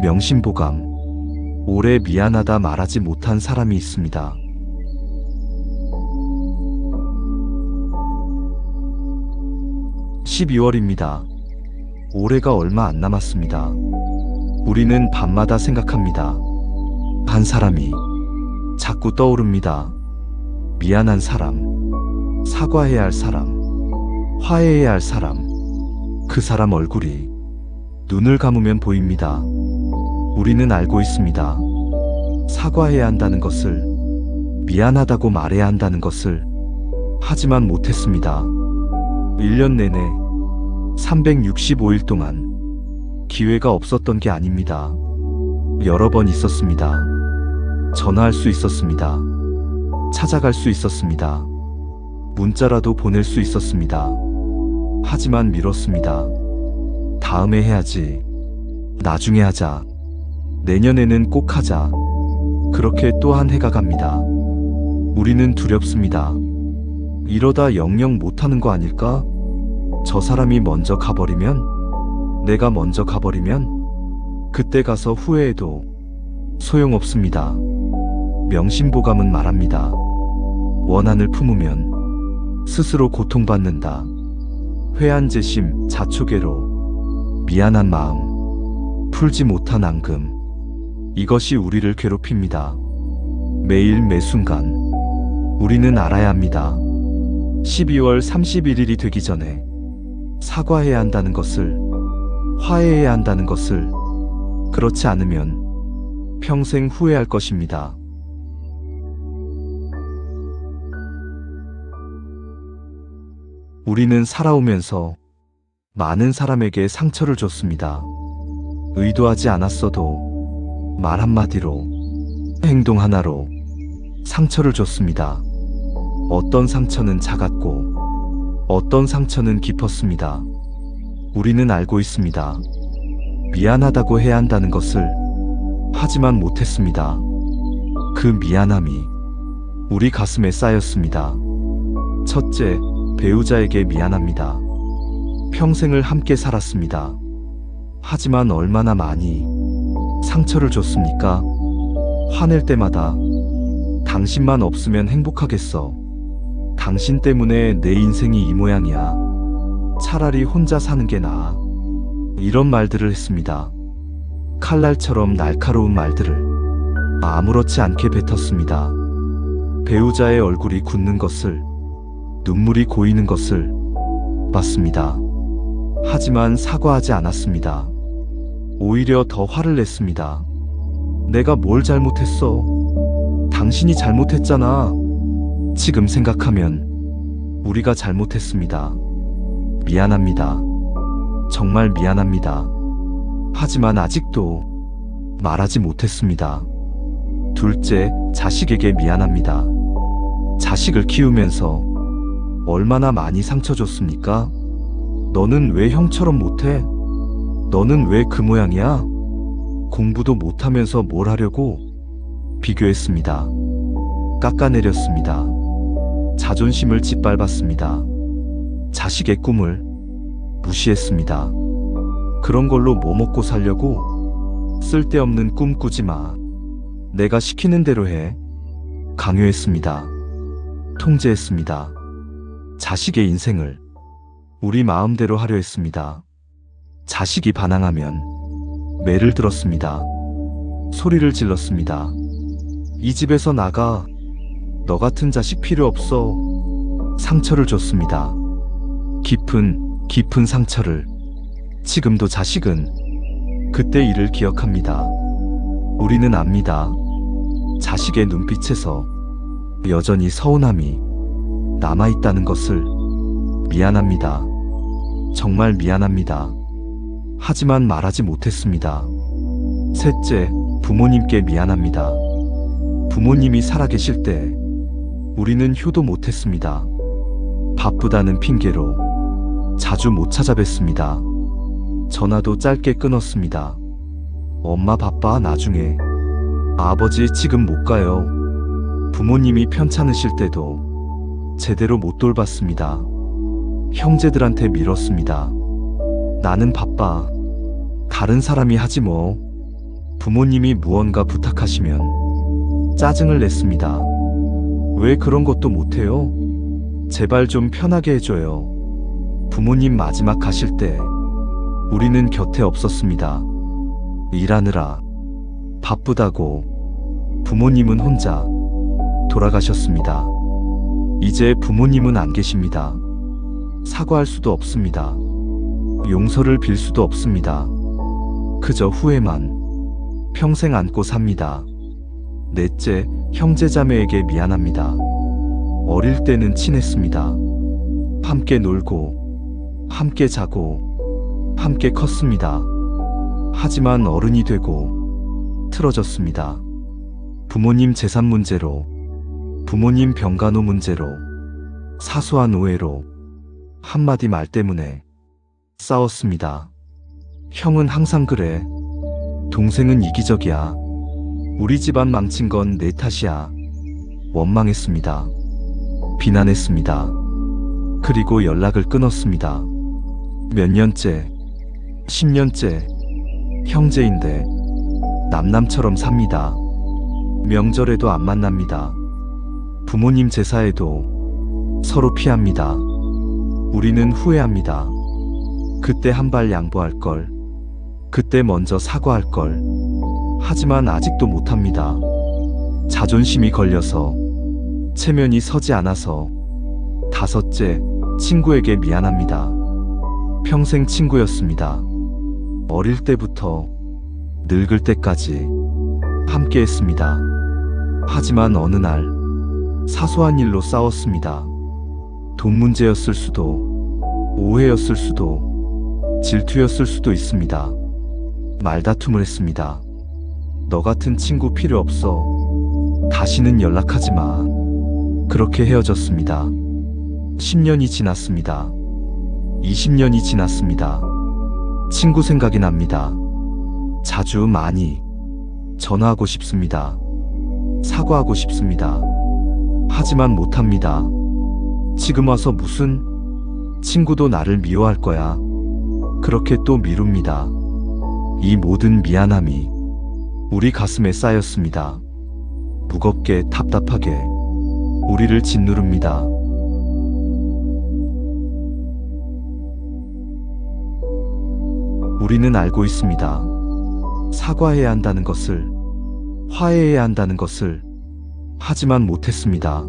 명심보감. 오래 미안하다 말하지 못한 사람이 있습니다. 12월입니다. 올해가 얼마 안 남았습니다. 우리는 밤마다 생각합니다. 한 사람이 자꾸 떠오릅니다. 미안한 사람, 사과해야 할 사람, 화해해야 할 사람. 그 사람 얼굴이 눈을 감으면 보입니다. 우리는 알고 있습니다. 사과해야 한다는 것을, 미안하다고 말해야 한다는 것을. 하지만 못했습니다. 1년 내내 365일 동안 기회가 없었던 게 아닙니다. 여러 번 있었습니다. 전화할 수 있었습니다. 찾아갈 수 있었습니다. 문자라도 보낼 수 있었습니다. 하지만 미뤘습니다. 다음에 해야지. 나중에 하자. 내년에는 꼭 하자. 그렇게 또 한 해가 갑니다. 우리는 두렵습니다. 이러다 영영 못하는 거 아닐까? 저 사람이 먼저 가버리면? 내가 먼저 가버리면? 그때 가서 후회해도 소용없습니다. 명심보감은 말합니다. 원한을 품으면 스스로 고통받는다. 회한재심, 자초계로, 미안한 마음, 풀지 못한 앙금. 이것이 우리를 괴롭힙니다. 매일 매순간 우리는 알아야 합니다. 12월 31일이 되기 전에 사과해야 한다는 것을, 화해해야 한다는 것을. 그렇지 않으면 평생 후회할 것입니다. 우리는 살아오면서 많은 사람에게 상처를 줬습니다. 의도하지 않았어도 말 한마디로, 행동 하나로 상처를 줬습니다. 어떤 상처는 작았고 어떤 상처는 깊었습니다. 우리는 알고 있습니다. 미안하다고 해야 한다는 것을. 하지만 못했습니다. 그 미안함이 우리 가슴에 쌓였습니다. 첫째, 배우자에게 미안합니다. 평생을 함께 살았습니다. 하지만 얼마나 많이 상처를 줬습니까? 화낼 때마다 당신만 없으면 행복하겠어. 당신 때문에 내 인생이 이 모양이야. 차라리 혼자 사는 게 나아. 이런 말들을 했습니다. 칼날처럼 날카로운 말들을 아무렇지 않게 뱉었습니다. 배우자의 얼굴이 굳는 것을, 눈물이 고이는 것을 봤습니다. 하지만 사과하지 않았습니다. 오히려 더 화를 냈습니다. 내가 뭘 잘못했어? 당신이 잘못했잖아. 지금 생각하면 우리가 잘못했습니다. 미안합니다. 정말 미안합니다. 하지만 아직도 말하지 못했습니다. 둘째, 자식에게 미안합니다. 자식을 키우면서 얼마나 많이 상처 줬습니까? 너는 왜 형처럼 못해? 너는 왜 그 모양이야? 공부도 못하면서 뭘 하려고? 비교했습니다. 깎아내렸습니다. 자존심을 짓밟았습니다. 자식의 꿈을 무시했습니다. 그런 걸로 뭐 먹고 살려고? 쓸데없는 꿈 꾸지 마. 내가 시키는 대로 해. 강요했습니다. 통제했습니다. 자식의 인생을 우리 마음대로 하려 했습니다. 자식이 반항하면 매를 들었습니다. 소리를 질렀습니다. 이 집에서 나가. 너 같은 자식 필요 없어. 상처를 줬습니다. 깊은 상처를. 지금도 자식은 그때 일을 기억합니다. 우리는 압니다. 자식의 눈빛에서 여전히 서운함이 남아있다는 것을. 미안합니다. 정말 미안합니다. 하지만 말하지 못했습니다. 셋째, 부모님께 미안합니다. 부모님이 살아계실 때 우리는 효도 못했습니다. 바쁘다는 핑계로 자주 못 찾아뵀습니다. 전화도 짧게 끊었습니다. 엄마 바빠, 나중에. 아버지 지금 못 가요. 부모님이 편찮으실 때도 제대로 못 돌봤습니다. 형제들한테 밀었습니다. 나는 바빠. 다른 사람이 하지 뭐. 부모님이 무언가 부탁하시면 짜증을 냈습니다. 왜 그런 것도 못해요? 제발 좀 편하게 해줘요. 부모님 마지막 가실 때 우리는 곁에 없었습니다. 일하느라 바쁘다고 부모님은 혼자 돌아가셨습니다. 이제 부모님은 안 계십니다. 사과할 수도 없습니다. 용서를 빌 수도 없습니다. 그저 후회만 평생 안고 삽니다. 넷째, 형제자매에게 미안합니다. 어릴 때는 친했습니다. 함께 놀고, 함께 자고, 함께 컸습니다. 하지만 어른이 되고 틀어졌습니다. 부모님 재산 문제로, 부모님 병간호 문제로, 사소한 오해로, 한마디 말 때문에 싸웠습니다. 형은 항상 그래. 동생은 이기적이야. 우리 집안 망친 건 내 탓이야. 원망했습니다. 비난했습니다. 그리고 연락을 끊었습니다. 몇 년째, 10년째, 형제인데 남남처럼 삽니다. 명절에도 안 만납니다. 부모님 제사에도 서로 피합니다. 우리는 후회합니다. 그때 한 발 양보할 걸, 그때 먼저 사과할 걸. 하지만 아직도 못합니다. 자존심이 걸려서, 체면이 서지 않아서. 다섯째, 친구에게 미안합니다. 평생 친구였습니다. 어릴 때부터 늙을 때까지 함께 했습니다. 하지만 어느 날 사소한 일로 싸웠습니다. 돈 문제였을 수도, 오해였을 수도, 질투였을 수도 있습니다. 말다툼을 했습니다. 너 같은 친구 필요 없어. 다시는 연락하지 마. 그렇게 헤어졌습니다. 10년이 지났습니다. 20년이 지났습니다. 친구 생각이 납니다. 자주 많이 전화하고 싶습니다. 사과하고 싶습니다. 하지만 못합니다. 지금 와서 무슨 친구도 나를 미워할 거야. 그렇게 또 미룹니다. 이 모든 미안함이 우리 가슴에 쌓였습니다. 무겁게 답답하게 우리를 짓누릅니다. 우리는 알고 있습니다. 사과해야 한다는 것을, 화해해야 한다는 것을. 하지만 못했습니다.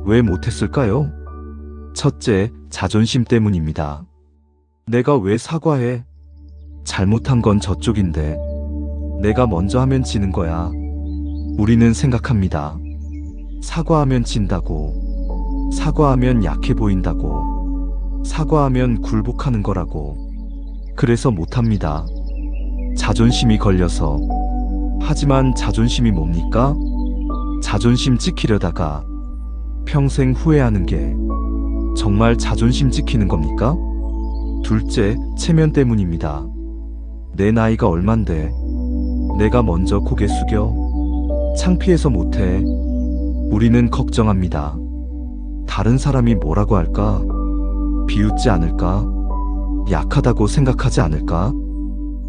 왜 못했을까요? 첫째, 자존심 때문입니다. 내가 왜 사과해? 잘못한 건 저쪽인데 내가 먼저 하면 지는 거야. 우리는 생각합니다. 사과하면 진다고, 사과하면 약해 보인다고, 사과하면 굴복하는 거라고. 그래서 못합니다. 자존심이 걸려서. 하지만 자존심이 뭡니까? 자존심 지키려다가 평생 후회하는 게 정말 자존심 지키는 겁니까? 둘째, 체면 때문입니다. 내 나이가 얼만데 내가 먼저 고개 숙여? 창피해서 못해. 우리는 걱정합니다. 다른 사람이 뭐라고 할까? 비웃지 않을까? 약하다고 생각하지 않을까?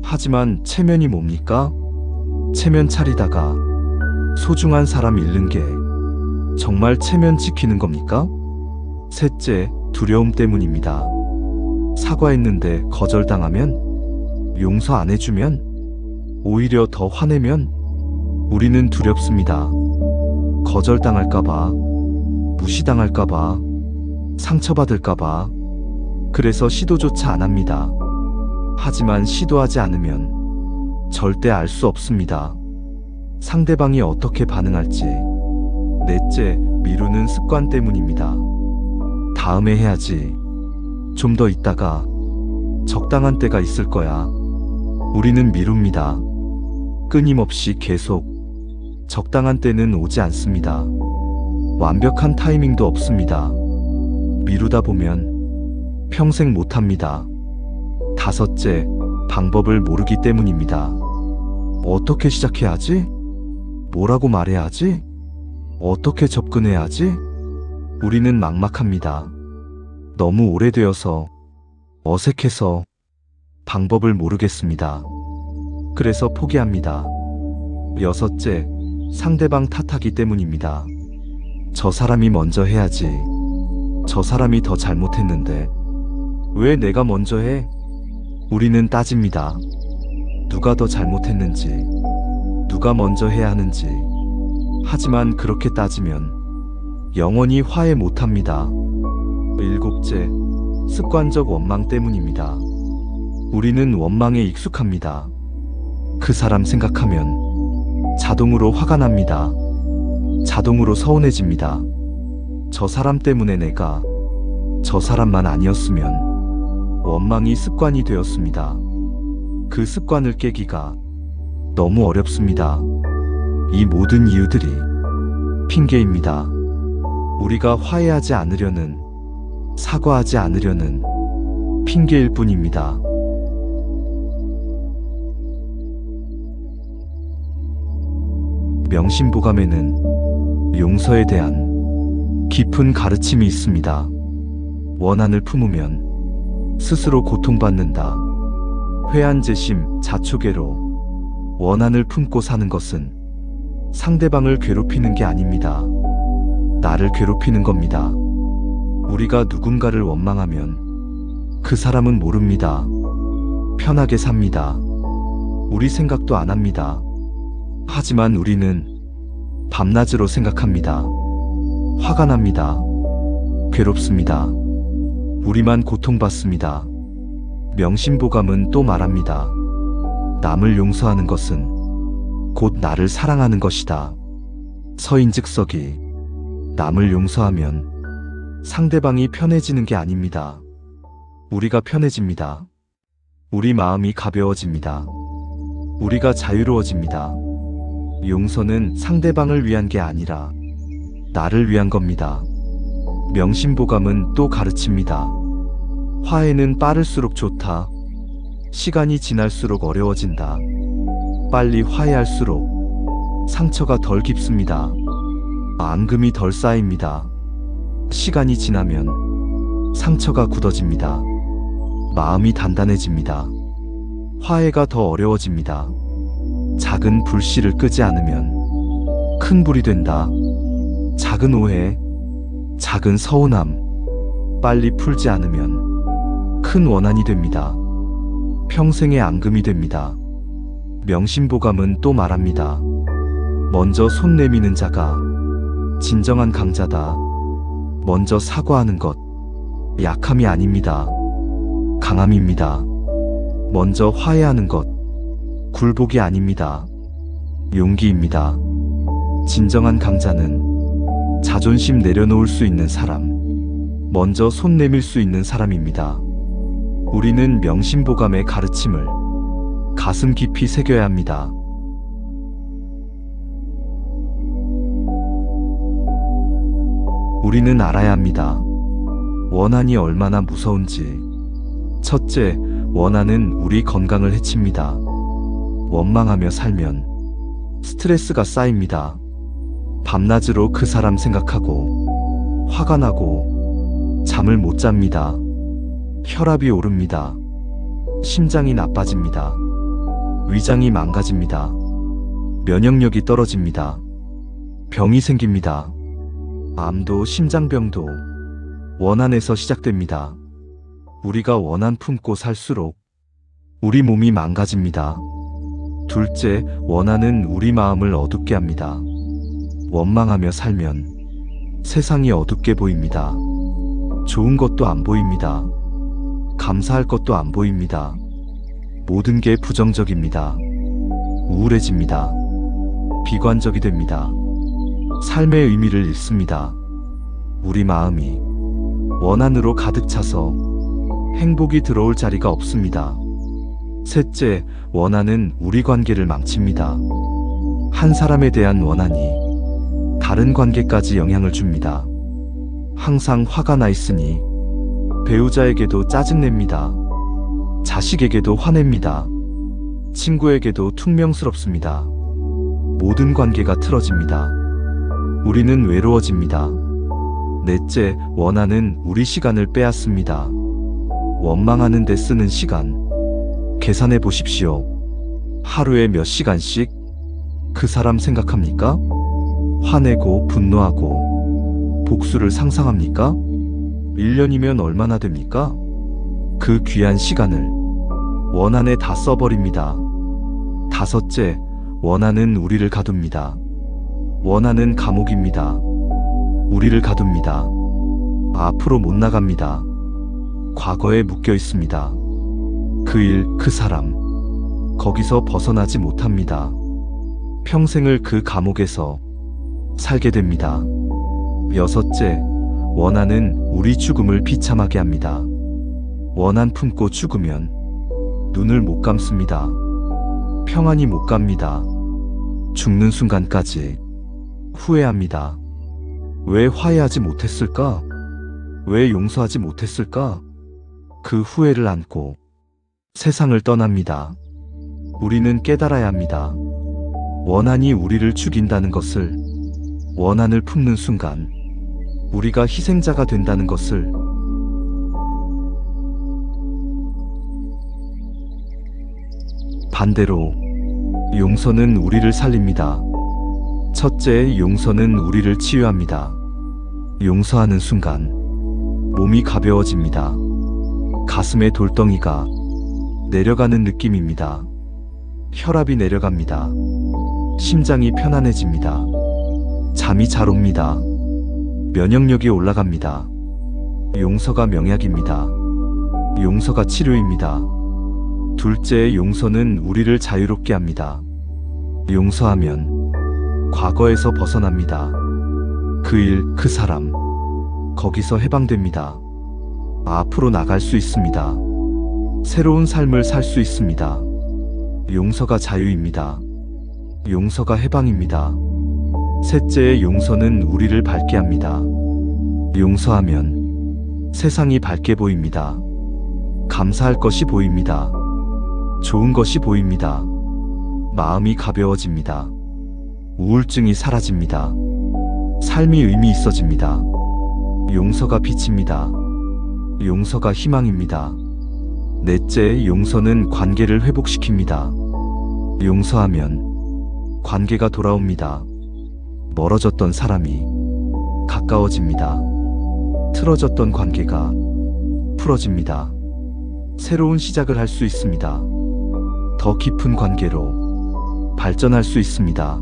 하지만 체면이 뭡니까? 체면 차리다가 소중한 사람 잃는 게 정말 체면 지키는 겁니까? 셋째, 두려움 때문입니다. 사과했는데 거절당하면, 용서 안 해주면, 오히려 더 화내면 우리는 두렵습니다. 거절당할까봐, 무시당할까봐, 상처받을까봐. 그래서 시도조차 안 합니다. 하지만 시도하지 않으면 절대 알 수 없습니다. 상대방이 어떻게 반응할지. 넷째, 미루는 습관 때문입니다. 다음에 해야지. 좀 더 있다가. 적당한 때가 있을 거야. 우리는 미룹니다. 끊임없이 계속. 적당한 때는 오지 않습니다. 완벽한 타이밍도 없습니다. 미루다 보면 평생 못합니다. 다섯째, 방법을 모르기 때문입니다. 어떻게 시작해야 하지? 뭐라고 말해야 하지? 어떻게 접근해야 하지? 우리는 막막합니다. 너무 오래되어서, 어색해서 방법을 모르겠습니다. 그래서 포기합니다. 여섯째, 상대방 탓하기 때문입니다. 저 사람이 먼저 해야지. 저 사람이 더 잘못했는데 왜 내가 먼저 해? 우리는 따집니다. 누가 더 잘못했는지, 누가 먼저 해야 하는지. 하지만 그렇게 따지면 영원히 화해 못합니다. 일곱째, 습관적 원망 때문입니다. 우리는 원망에 익숙합니다. 그 사람 생각하면 자동으로 화가 납니다. 자동으로 서운해집니다. 저 사람 때문에 내가 저 사람만 아니었으면. 원망이 습관이 되었습니다. 그 습관을 깨기가 너무 어렵습니다. 이 모든 이유들이 핑계입니다. 우리가 화해하지 않으려는, 사과하지 않으려는 핑계일 뿐입니다. 명심보감에는 용서에 대한 깊은 가르침이 있습니다. 원한을 품으면 스스로 고통받는다. 회한재심, 자초계로 원한을 품고 사는 것은 상대방을 괴롭히는 게 아닙니다. 나를 괴롭히는 겁니다. 우리가 누군가를 원망하면 그 사람은 모릅니다. 편하게 삽니다. 우리 생각도 안 합니다. 하지만 우리는 밤낮으로 생각합니다. 화가 납니다. 괴롭습니다. 우리만 고통받습니다. 명심보감은 또 말합니다. 남을 용서하는 것은 곧 나를 사랑하는 것이다. 서인즉석이 남을 용서하면 상대방이 편해지는 게 아닙니다. 우리가 편해집니다. 우리 마음이 가벼워집니다. 우리가 자유로워집니다. 용서는 상대방을 위한 게 아니라 나를 위한 겁니다. 명심보감은 또 가르칩니다. 화해는 빠를수록 좋다. 시간이 지날수록 어려워진다. 빨리 화해할수록 상처가 덜 깊습니다. 앙금이 덜 쌓입니다. 시간이 지나면 상처가 굳어집니다. 마음이 단단해집니다. 화해가 더 어려워집니다. 작은 불씨를 끄지 않으면 큰 불이 된다. 작은 오해, 작은 서운함, 빨리 풀지 않으면 큰 원한이 됩니다. 평생의 앙금이 됩니다. 명심보감은 또 말합니다. 먼저 손 내미는 자가 진정한 강자다. 먼저 사과하는 것, 약함이 아닙니다. 강함입니다. 먼저 화해하는 것, 굴복이 아닙니다. 용기입니다. 진정한 강자는 자존심 내려놓을 수 있는 사람, 먼저 손 내밀 수 있는 사람입니다. 우리는 명심보감의 가르침을 가슴 깊이 새겨야 합니다. 우리는 알아야 합니다. 원한이 얼마나 무서운지. 첫째, 원한은 우리 건강을 해칩니다. 원망하며 살면 스트레스가 쌓입니다. 밤낮으로 그 사람 생각하고 화가 나고 잠을 못 잡니다. 혈압이 오릅니다. 심장이 나빠집니다. 위장이 망가집니다. 면역력이 떨어집니다. 병이 생깁니다. 암도 심장병도 원한에서 시작됩니다. 우리가 원한 품고 살수록 우리 몸이 망가집니다. 둘째, 원한은 우리 마음을 어둡게 합니다. 원망하며 살면 세상이 어둡게 보입니다. 좋은 것도 안 보입니다. 감사할 것도 안 보입니다. 모든 게 부정적입니다. 우울해집니다. 비관적이 됩니다. 삶의 의미를 잃습니다. 우리 마음이 원한으로 가득 차서 행복이 들어올 자리가 없습니다. 셋째, 원한은 우리 관계를 망칩니다. 한 사람에 대한 원한이 다른 관계까지 영향을 줍니다. 항상 화가 나 있으니 배우자에게도 짜증냅니다. 자식에게도 화냅니다. 친구에게도 퉁명스럽습니다. 모든 관계가 틀어집니다. 우리는 외로워집니다. 넷째, 원한은 우리 시간을 빼앗습니다. 원망하는 데 쓰는 시간 계산해 보십시오. 하루에 몇 시간씩? 그 사람 생각합니까? 화내고 분노하고 복수를 상상합니까? 1년이면 얼마나 됩니까? 그 귀한 시간을 원한에 다 써버립니다. 다섯째, 원한은 우리를 가둡니다. 원한은 감옥입니다. 우리를 가둡니다. 앞으로 못 나갑니다. 과거에 묶여 있습니다. 그 일, 그 사람, 거기서 벗어나지 못합니다. 평생을 그 감옥에서 살게 됩니다. 여섯째, 원한은 우리 죽음을 비참하게 합니다. 원한 품고 죽으면 눈을 못 감습니다. 평안히 못 갑니다. 죽는 순간까지 후회합니다. 왜 화해하지 못했을까? 왜 용서하지 못했을까? 그 후회를 안고 세상을 떠납니다. 우리는 깨달아야 합니다. 원한이 우리를 죽인다는 것을, 원한을 품는 순간 우리가 희생자가 된다는 것을. 반대로 용서는 우리를 살립니다. 첫째, 용서는 우리를 치유합니다. 용서하는 순간 몸이 가벼워집니다. 가슴에 돌덩이가 내려가는 느낌입니다. 혈압이 내려갑니다. 심장이 편안해집니다. 잠이 잘 옵니다. 면역력이 올라갑니다. 용서가 명약입니다. 용서가 치료입니다. 둘째, 용서는 우리를 자유롭게 합니다. 용서하면 과거에서 벗어납니다. 그 일, 그 사람, 거기서 해방됩니다. 앞으로 나갈 수 있습니다. 새로운 삶을 살 수 있습니다. 용서가 자유입니다. 용서가 해방입니다. 셋째, 용서는 우리를 밝게 합니다. 용서하면 세상이 밝게 보입니다. 감사할 것이 보입니다. 좋은 것이 보입니다. 마음이 가벼워집니다. 우울증이 사라집니다. 삶이 의미 있어집니다. 용서가 빛입니다. 용서가 희망입니다. 넷째, 용서는 관계를 회복시킵니다. 용서하면 관계가 돌아옵니다. 멀어졌던 사람이 가까워집니다. 틀어졌던 관계가 풀어집니다. 새로운 시작을 할 수 있습니다. 더 깊은 관계로 발전할 수 있습니다.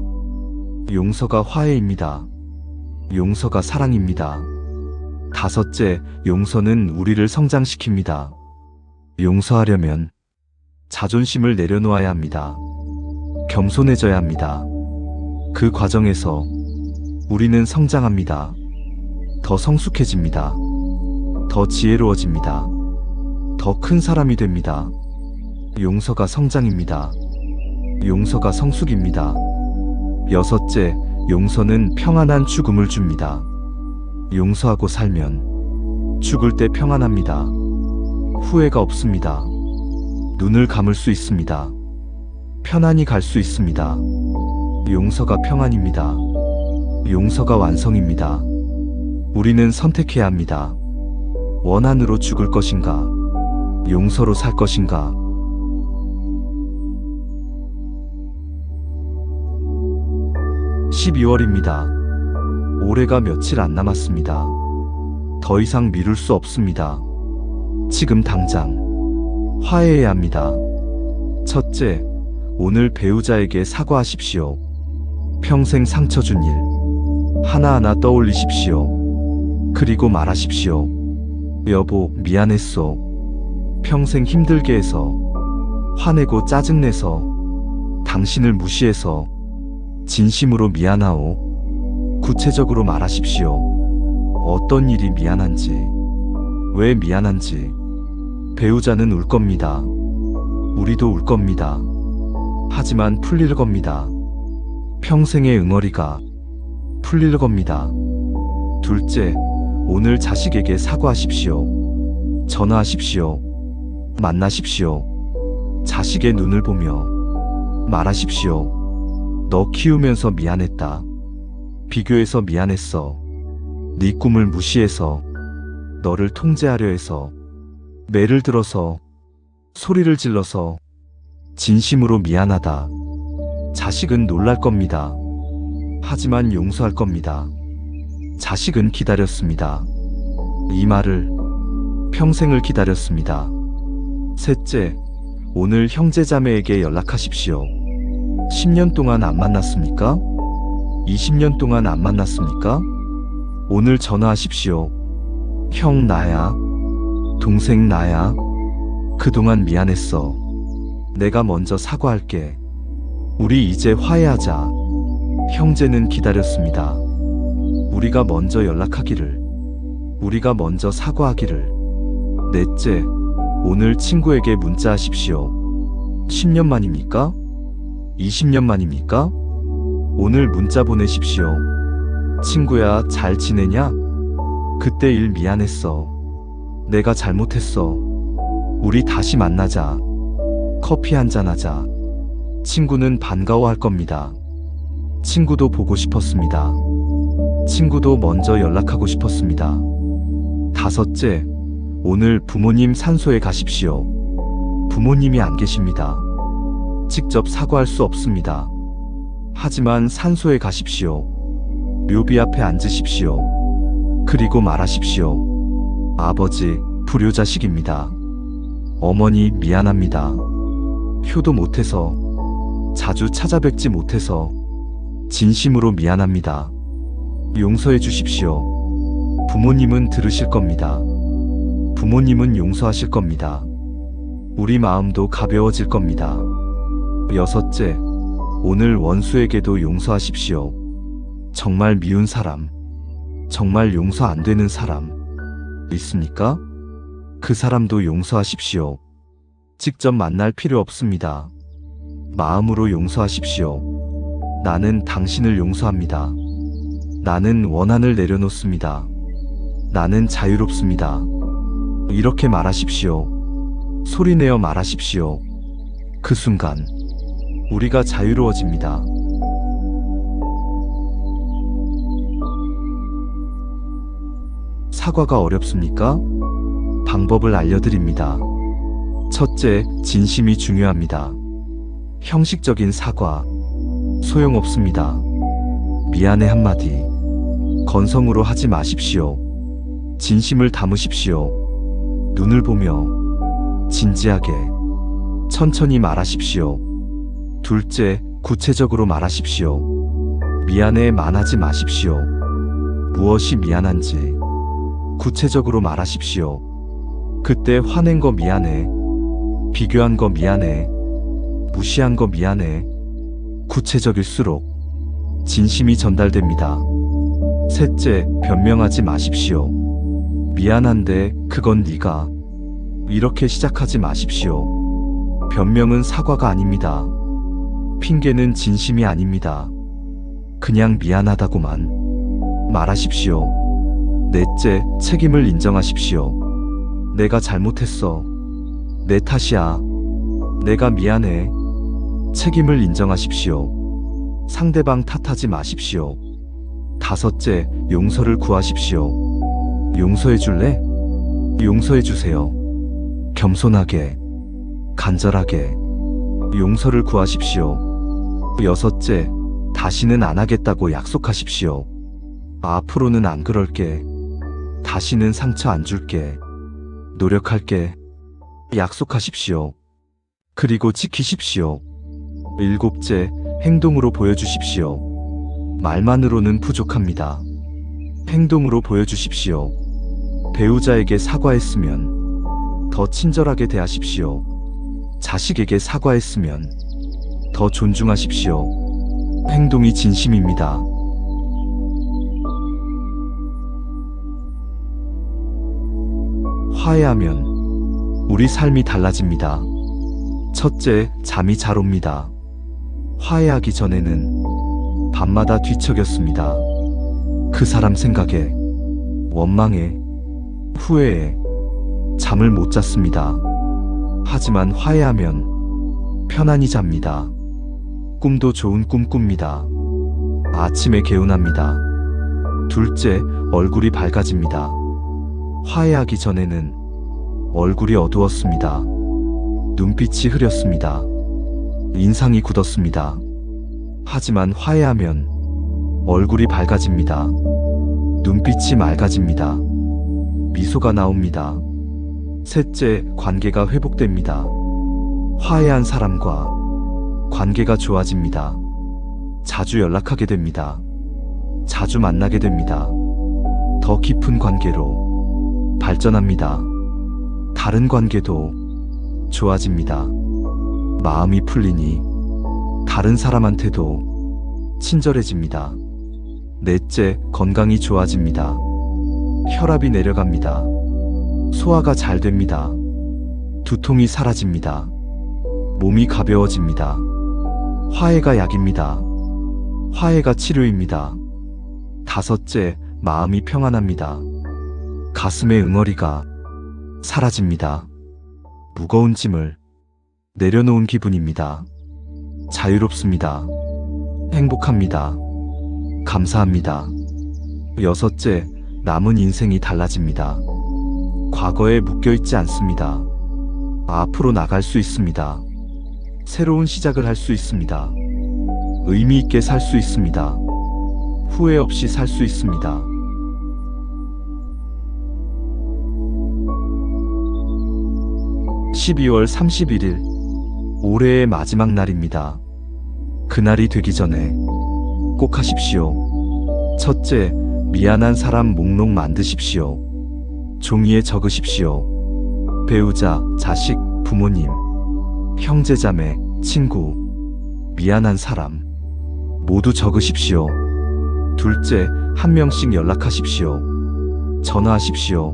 용서가 화해입니다. 용서가 사랑입니다. 다섯째, 용서는 우리를 성장시킵니다. 용서하려면 자존심을 내려놓아야 합니다. 겸손해져야 합니다. 그 과정에서 우리는 성장합니다. 더 성숙해집니다. 더 지혜로워집니다. 더 큰 사람이 됩니다. 용서가 성장입니다. 용서가 성숙입니다. 여섯째, 용서는 평안한 죽음을 줍니다. 용서하고 살면 죽을 때 평안합니다. 후회가 없습니다. 눈을 감을 수 있습니다. 편안히 갈 수 있습니다. 용서가 평안입니다. 용서가 완성입니다. 우리는 선택해야 합니다. 원한으로 죽을 것인가? 용서로 살 것인가? 12월입니다. 올해가 며칠 안 남았습니다. 더 이상 미룰 수 없습니다. 지금 당장 화해해야 합니다. 첫째, 오늘 배우자에게 사과하십시오. 평생 상처 준 일 하나하나 떠올리십시오. 그리고 말하십시오. 여보, 미안했어. 평생 힘들게 해서, 화내고 짜증내서, 당신을 무시해서 진심으로 미안하오. 구체적으로 말하십시오. 어떤 일이 미안한지, 왜 미안한지. 배우자는 울 겁니다. 우리도 울 겁니다. 하지만 풀릴 겁니다. 평생의 응어리가 풀릴 겁니다. 둘째, 오늘 자식에게 사과하십시오. 전화하십시오. 만나십시오. 자식의 눈을 보며 말하십시오. 너 키우면서 미안했다. 비교해서 미안했어. 네 꿈을 무시해서, 너를 통제하려 해서, 매를 들어서, 소리를 질러서 진심으로 미안하다. 자식은 놀랄 겁니다. 하지만 용서할 겁니다. 자식은 기다렸습니다. 이 말을 평생을 기다렸습니다. 셋째, 오늘 형제자매에게 연락하십시오. 10년 동안 안 만났습니까? 20년 동안 안 만났습니까? 오늘 전화하십시오. 형 나야. 동생 나야. 그동안 미안했어. 내가 먼저 사과할게. 우리 이제 화해하자. 형제는 기다렸습니다. 우리가 먼저 연락하기를. 우리가 먼저 사과하기를. 넷째, 오늘 친구에게 문자하십시오. 10년 만입니까? 20년 만입니까? 오늘 문자 보내십시오. 친구야, 잘 지내냐? 그때 일 미안했어. 내가 잘못했어. 우리 다시 만나자. 커피 한잔 하자. 친구는 반가워할 겁니다. 친구도 보고 싶었습니다. 친구도 먼저 연락하고 싶었습니다. 다섯째, 오늘 부모님 산소에 가십시오. 부모님이 안 계십니다. 직접 사과할 수 없습니다. 하지만 산소에 가십시오. 묘비 앞에 앉으십시오. 그리고 말하십시오. 아버지, 불효자식입니다. 어머니, 미안합니다. 효도 못해서, 자주 찾아뵙지 못해서, 진심으로 미안합니다. 용서해 주십시오. 부모님은 들으실 겁니다. 부모님은 용서하실 겁니다. 우리 마음도 가벼워질 겁니다. 여섯째, 오늘 원수에게도 용서하십시오. 정말 미운 사람, 정말 용서 안 되는 사람 있습니까? 그 사람도 용서하십시오. 직접 만날 필요 없습니다. 마음으로 용서하십시오. 나는 당신을 용서합니다. 나는 원한을 내려놓습니다. 나는 자유롭습니다. 이렇게 말하십시오. 소리내어 말하십시오. 그 순간 우리가 자유로워집니다. 사과가 어렵습니까? 방법을 알려드립니다. 첫째, 진심이 중요합니다. 형식적인 사과, 소용없습니다. 미안해 한마디, 건성으로 하지 마십시오. 진심을 담으십시오. 눈을 보며 진지하게, 천천히 말하십시오. 둘째, 구체적으로 말하십시오. 미안해만 하지 마십시오. 무엇이 미안한지 구체적으로 말하십시오. 그때 화낸 거 미안해. 비교한 거 미안해. 무시한 거 미안해. 구체적일수록 진심이 전달됩니다. 셋째, 변명하지 마십시오. 미안한데 그건 네가. 이렇게 시작하지 마십시오. 변명은 사과가 아닙니다. 핑계는 진심이 아닙니다. 그냥 미안하다고만 말하십시오. 넷째, 책임을 인정하십시오. 내가 잘못했어. 내 탓이야. 내가 미안해. 책임을 인정하십시오. 상대방 탓하지 마십시오. 다섯째, 용서를 구하십시오. 용서해 줄래? 용서해 주세요. 겸손하게, 간절하게 용서를 구하십시오. 여섯째, 다시는 안 하겠다고 약속하십시오. 앞으로는 안 그럴게. 다시는 상처 안 줄게. 노력할게. 약속하십시오. 그리고 지키십시오. 일곱째, 행동으로 보여주십시오. 말만으로는 부족합니다. 행동으로 보여주십시오. 배우자에게 사과했으면 더 친절하게 대하십시오. 자식에게 사과했으면 더 존중하십시오. 행동이 진심입니다. 화해하면 우리 삶이 달라집니다. 첫째, 잠이 잘 옵니다. 화해하기 전에는 밤마다 뒤척였습니다. 그 사람 생각에, 원망에, 후회에 잠을 못 잤습니다. 하지만 화해하면 편안히 잡니다. 꿈도 좋은 꿈 꿉니다. 아침에 개운합니다. 둘째, 얼굴이 밝아집니다. 화해하기 전에는 얼굴이 어두웠습니다. 눈빛이 흐렸습니다. 인상이 굳었습니다. 하지만 화해하면 얼굴이 밝아집니다. 눈빛이 맑아집니다. 미소가 나옵니다. 셋째, 관계가 회복됩니다. 화해한 사람과 관계가 좋아집니다. 자주 연락하게 됩니다. 자주 만나게 됩니다. 더 깊은 관계로 발전합니다. 다른 관계도 좋아집니다. 마음이 풀리니 다른 사람한테도 친절해집니다. 넷째, 건강이 좋아집니다. 혈압이 내려갑니다. 소화가 잘 됩니다. 두통이 사라집니다. 몸이 가벼워집니다. 화해가 약입니다. 화해가 치료입니다. 다섯째, 마음이 평안합니다. 가슴의 응어리가 사라집니다. 무거운 짐을 내려놓은 기분입니다. 자유롭습니다. 행복합니다. 감사합니다. 여섯째, 남은 인생이 달라집니다. 과거에 묶여있지 않습니다. 앞으로 나갈 수 있습니다. 새로운 시작을 할 수 있습니다. 의미 있게 살 수 있습니다. 후회 없이 살 수 있습니다. (12월 31일) 올해의 마지막 날입니다. 그날이 되기 전에 꼭 하십시오. 첫째, 미안한 사람 목록 만드십시오. 종이에 적으십시오. 배우자, 자식, 부모님, 형제자매, 친구, 미안한 사람 모두 적으십시오. 둘째, 한 명씩 연락하십시오. 전화하십시오.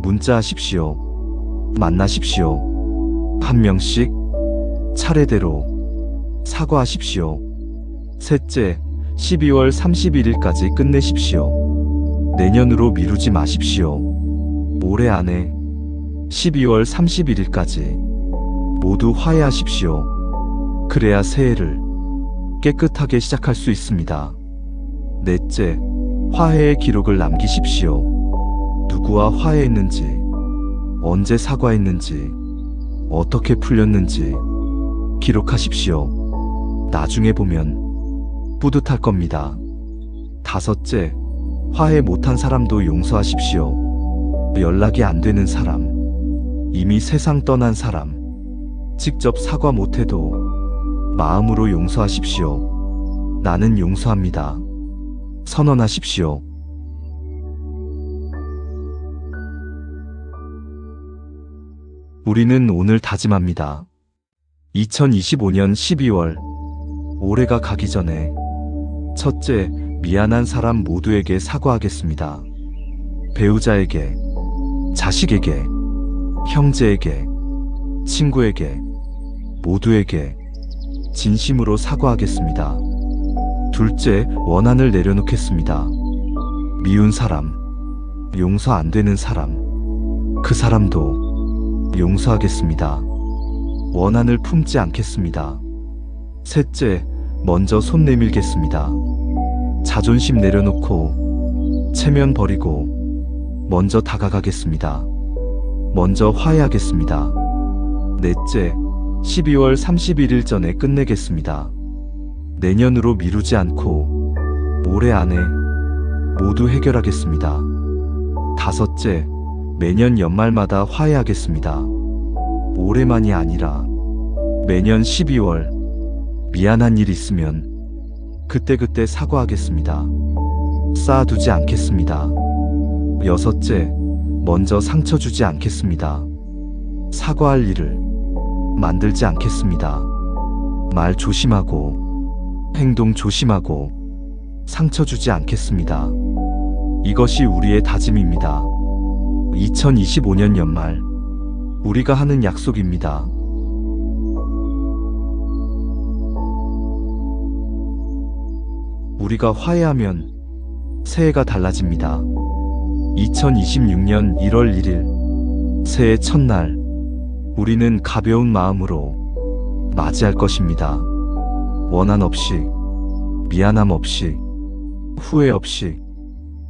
문자하십시오. 만나십시오. 한 명씩 차례대로 사과하십시오. 셋째, 12월 31일까지 끝내십시오. 내년으로 미루지 마십시오. 올해 안에 12월 31일까지 모두 화해하십시오. 그래야 새해를 깨끗하게 시작할 수 있습니다. 넷째, 화해의 기록을 남기십시오. 누구와 화해했는지, 언제 사과했는지, 어떻게 풀렸는지 기록하십시오. 나중에 보면 뿌듯할 겁니다. 다섯째, 화해 못한 사람도 용서하십시오. 연락이 안 되는 사람, 이미 세상 떠난 사람, 직접 사과 못해도 마음으로 용서하십시오. 나는 용서합니다. 선언하십시오. 우리는 오늘 다짐합니다. 2025년 12월, 올해가 가기 전에 첫째, 미안한 사람 모두에게 사과하겠습니다. 배우자에게, 자식에게, 형제에게, 친구에게, 모두에게 진심으로 사과하겠습니다. 둘째, 원한을 내려놓겠습니다. 미운 사람, 용서 안 되는 사람, 그 사람도 용서하겠습니다. 원한을 품지 않겠습니다. 셋째, 먼저 손 내밀겠습니다. 자존심 내려놓고 체면 버리고 먼저 다가가겠습니다. 먼저 화해하겠습니다. 넷째, 12월 31일 전에 끝내겠습니다. 내년으로 미루지 않고 올해 안에 모두 해결하겠습니다. 다섯째, 매년 연말마다 화해하겠습니다. 올해만이 아니라 매년 12월 미안한 일 있으면 그때그때 사과하겠습니다. 쌓아두지 않겠습니다. 여섯째, 먼저 상처 주지 않겠습니다. 사과할 일을 만들지 않겠습니다. 말 조심하고 행동 조심하고 상처 주지 않겠습니다. 이것이 우리의 다짐입니다. 2025년 연말 우리가 하는 약속입니다. 우리가 화해하면 새해가 달라집니다. 2026년 1월 1일 새해 첫날 우리는 가벼운 마음으로 맞이할 것입니다. 원한 없이, 미안함 없이, 후회 없이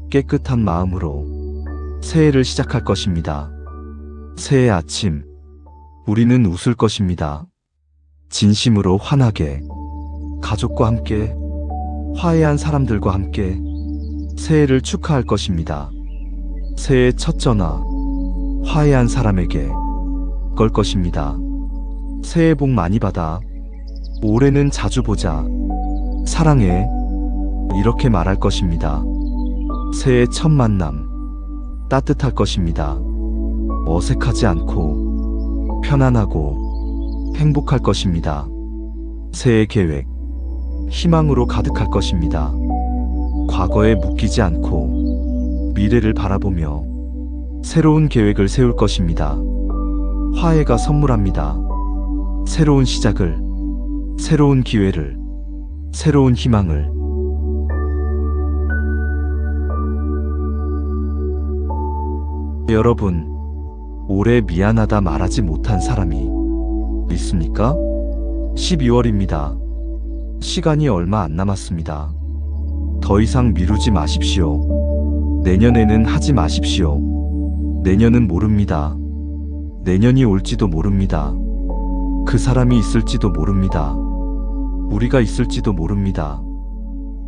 깨끗한 마음으로 새해를 시작할 것입니다. 새해 아침 우리는 웃을 것입니다. 진심으로 환하게, 가족과 함께, 화해한 사람들과 함께 새해를 축하할 것입니다. 새해 첫 전화, 화해한 사람에게 걸 것입니다. 새해 복 많이 받아. 올해는 자주 보자. 사랑해. 이렇게 말할 것입니다. 새해 첫 만남, 따뜻할 것입니다. 어색하지 않고 편안하고 행복할 것입니다. 새해 계획, 희망으로 가득할 것입니다. 과거에 묶이지 않고 미래를 바라보며 새로운 계획을 세울 것입니다. 화해가 선물합니다. 새로운 시작을, 새로운 기회를, 새로운 희망을. 여러분, 올해 미안하다 말하지 못한 사람이 있습니까? 12월입니다. 시간이 얼마 안 남았습니다. 더 이상 미루지 마십시오. 내년에는 하지 마십시오. 내년은 모릅니다. 내년이 올지도 모릅니다. 그 사람이 있을지도 모릅니다. 우리가 있을지도 모릅니다.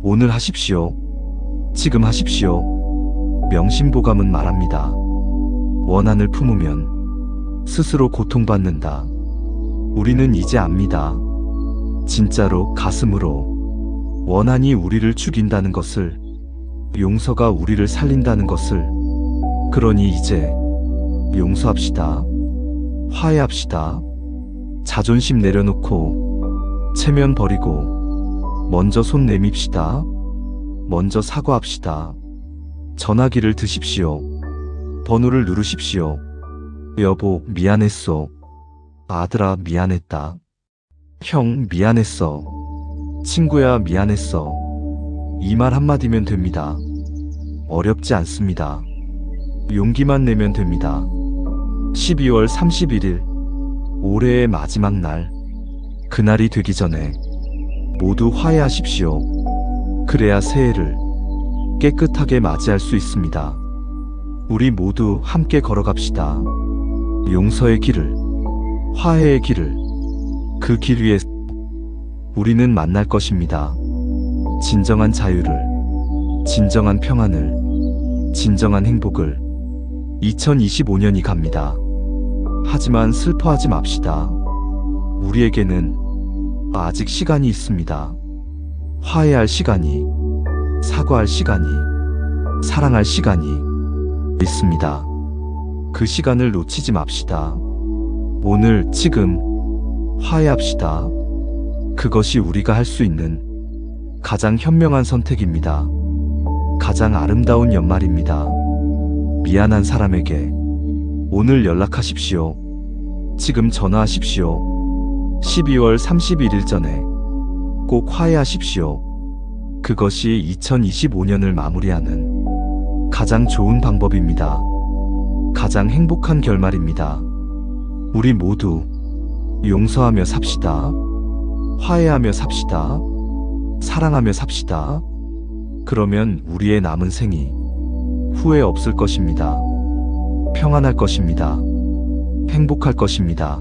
오늘 하십시오. 지금 하십시오. 명심보감은 말합니다. 원한을 품으면 스스로 고통받는다. 우리는 이제 압니다. 진짜로 가슴으로 원한이 우리를 죽인다는 것을, 용서가 우리를 살린다는 것을. 그러니 이제 용서합시다. 화해합시다. 자존심 내려놓고 체면 버리고 먼저 손 내밉시다. 먼저 사과합시다. 전화기를 드십시오. 번호를 누르십시오. 여보, 미안했어. 아들아, 미안했다. 형, 미안했어. 친구야, 미안했어. 이 말 한마디면 됩니다. 어렵지 않습니다. 용기만 내면 됩니다. 12월 31일, 올해의 마지막 날. 그날이 되기 전에 모두 화해하십시오. 그래야 새해를 깨끗하게 맞이할 수 있습니다. 우리 모두 함께 걸어갑시다. 용서의 길을, 화해의 길을. 그 길 위에서 우리는 만날 것입니다. 진정한 자유를, 진정한 평안을, 진정한 행복을. 2025년이 갑니다. 하지만 슬퍼하지 맙시다. 우리에게는 아직 시간이 있습니다. 화해할 시간이, 사과할 시간이, 사랑할 시간이 있습니다. 그 시간을 놓치지 맙시다. 오늘, 지금 화해합시다. 그것이 우리가 할 수 있는 가장 현명한 선택입니다. 가장 아름다운 연말입니다. 미안한 사람에게 오늘 연락하십시오. 지금 전화하십시오. 12월 31일 전에 꼭 화해하십시오. 그것이 2025년을 마무리하는 가장 좋은 방법입니다. 가장 행복한 결말입니다. 우리 모두 용서하며 삽시다. 화해하며 삽시다. 사랑하며 삽시다. 그러면 우리의 남은 생이 후회 없을 것입니다. 평안할 것입니다. 행복할 것입니다.